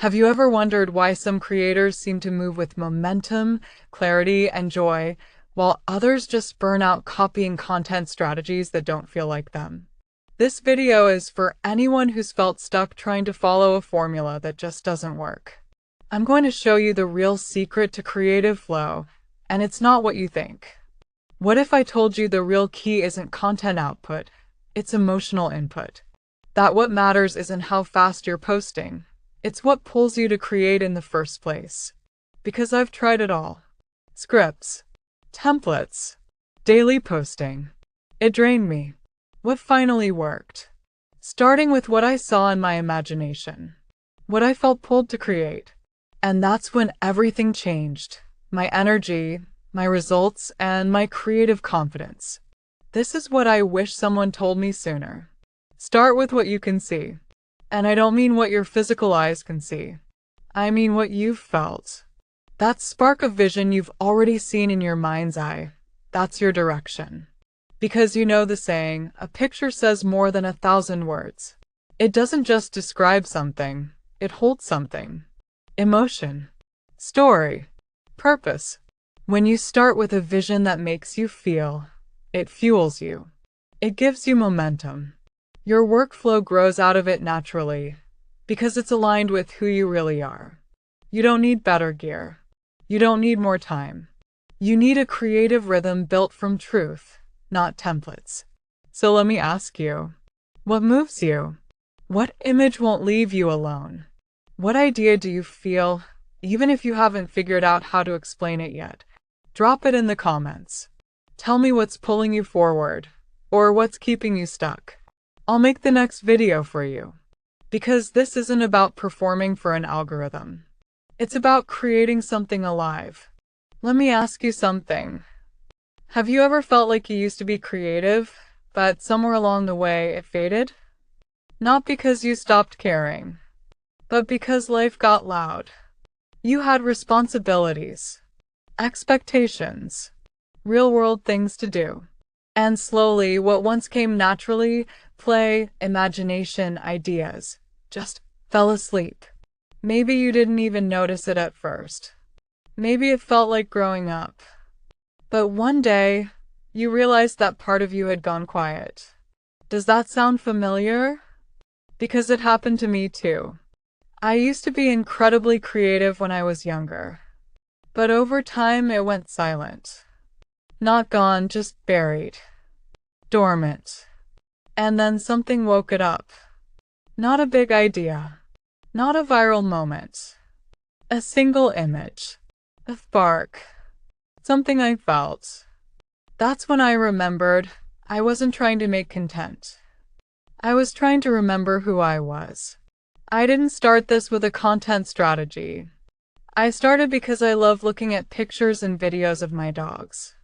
Have you ever wondered why some creators seem to move with momentum, clarity, and joy, while others just burn out copying content strategies that don't feel like them? This video is for anyone who's felt stuck trying to follow a formula that just doesn't work. I'm going to show you the real secret to creative flow, and it's not what you think. What if I told you the real key isn't content output, it's emotional input? That what matters isn't how fast you're posting. It's what pulls you to create in the first place. Because I've tried it all. Scripts, templates, daily posting. It drained me. What finally worked? Starting with what I saw in my imagination. What I felt pulled to create. And that's when everything changed. My energy, my results, and my creative confidence. This is what I wish someone told me sooner. Start with what you can see. And I don't mean what your physical eyes can see. I mean what you've felt. That spark of vision you've already seen in your mind's eye. That's your direction. Because you know the saying, a picture says more than 1,000 words. It doesn't just describe something, it holds something. Emotion, story, purpose. When you start with a vision that makes you feel, it fuels you. It gives you momentum. Your workflow grows out of it naturally, because it's aligned with who you really are. You don't need better gear. You don't need more time. You need a creative rhythm built from truth, not templates. So let me ask you, what moves you? What image won't leave you alone? What idea do you feel, even if you haven't figured out how to explain it yet? Drop it in the comments. Tell me what's pulling you forward, or what's keeping you stuck. I'll make the next video for you. Because this isn't about performing for an algorithm. It's about creating something alive. Let me ask you something. Have you ever felt like you used to be creative, but somewhere along the way it faded? Not because you stopped caring, but because life got loud. You had responsibilities, expectations, real-world things to do. And slowly, what once came naturally, play, imagination, ideas, just fell asleep. Maybe you didn't even notice it at first. Maybe it felt like growing up. But one day, you realized that part of you had gone quiet. Does that sound familiar? Because it happened to me too. I used to be incredibly creative when I was younger. But over time, it went silent. Not gone, just buried. Dormant. And then something woke it up. Not a big idea. Not a viral moment. A single image. A spark. Something I felt. That's when I remembered I wasn't trying to make content. I was trying to remember who I was. I didn't start this with a content strategy. I started because I love looking at pictures and videos of my dogs.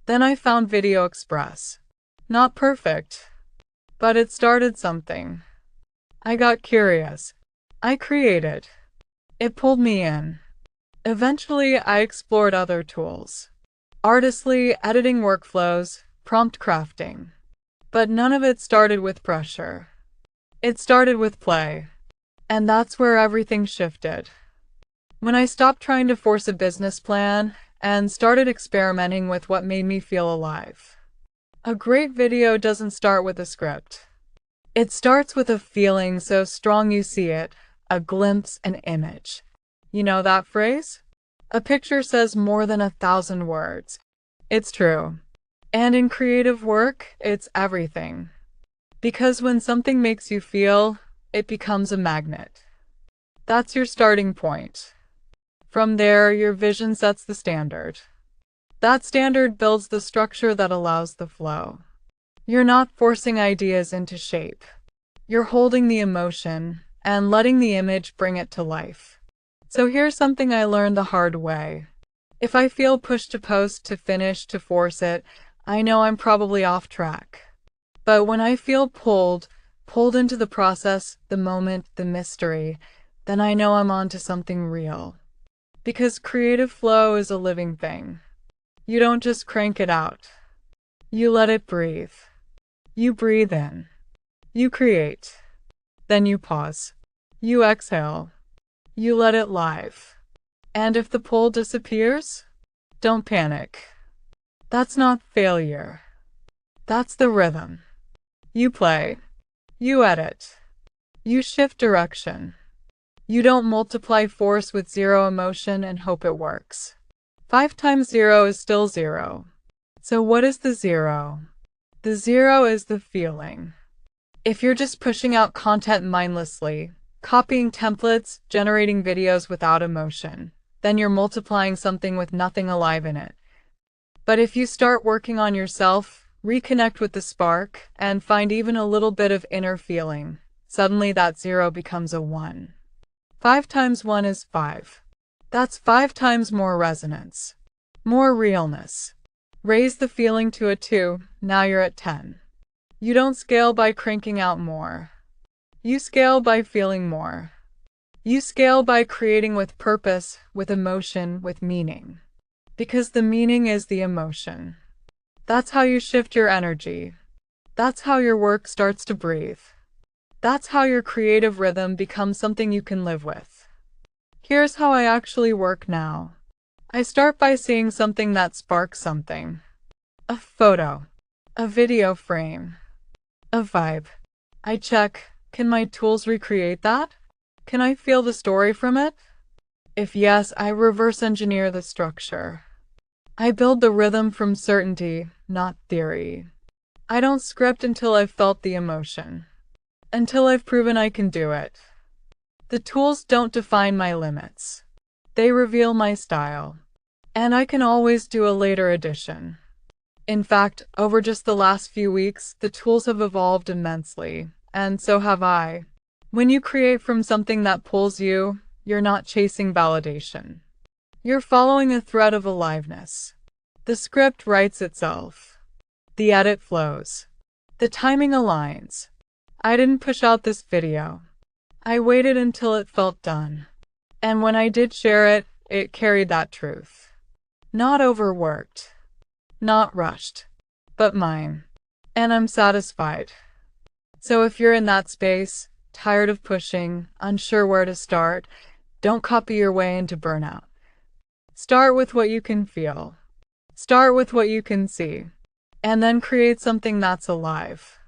Then I found Video Express. Not perfect, but it started something. I got curious. I created. It pulled me in. Eventually, I explored other tools. Artistly, editing workflows, prompt crafting. But none of it started with pressure. It started with play. And that's where everything shifted. When I stopped trying to force a business plan and started experimenting with what made me feel alive. A great video doesn't start with a script. It starts with a feeling so strong you see it, a glimpse, an image. You know that phrase? A picture says more than 1,000 words. It's true. And in creative work, it's everything. Because when something makes you feel, it becomes a magnet. That's your starting point. From there, your vision sets the standard. That standard builds the structure that allows the flow. You're not forcing ideas into shape. You're holding the emotion and letting the image bring it to life. So here's something I learned the hard way. If I feel pushed to post, to finish, to force it, I know I'm probably off track. But when I feel pulled into the process, the moment, the mystery, then I know I'm onto something real. Because creative flow is a living thing. You don't just crank it out. You let it breathe. You breathe in. You create. Then you pause. You exhale. You let it live. And if the pull disappears, don't panic. That's not failure. That's the rhythm. You play. You edit. You shift direction. You don't multiply force with zero emotion and hope it works. 5 times 0 is still 0. So what is the 0? The 0 is the feeling. If you're just pushing out content mindlessly, copying templates, generating videos without emotion, then you're multiplying something with nothing alive in it. But if you start working on yourself, reconnect with the spark, and find even a little bit of inner feeling, suddenly that 0 becomes a 1. 5 times 1 is 5. That's 5 times more resonance, more realness. Raise the feeling to a 2, now you're at 10. You don't scale by cranking out more. You scale by feeling more. You scale by creating with purpose, with emotion, with meaning. Because the meaning is the emotion. That's how you shift your energy. That's how your work starts to breathe. That's how your creative rhythm becomes something you can live with. Here's how I actually work now. I start by seeing something that sparks something. A photo. A video frame. A vibe. I check, can my tools recreate that? Can I feel the story from it? If yes, I reverse engineer the structure. I build the rhythm from certainty, not theory. I don't script until I've felt the emotion. Until I've proven I can do it. The tools don't define my limits. They reveal my style. And I can always do a later edition. In fact, over just the last few weeks, the tools have evolved immensely, and so have I. When you create from something that pulls you, you're not chasing validation. You're following a thread of aliveness. The script writes itself. The edit flows. The timing aligns. I didn't push out this video. I waited until it felt done. And when I did share it, it carried that truth. Not overworked. Not rushed. But mine. And I'm satisfied. So if you're in that space, tired of pushing, unsure where to start, don't copy your way into burnout. Start with what you can feel. Start with what you can see. And then create something that's alive.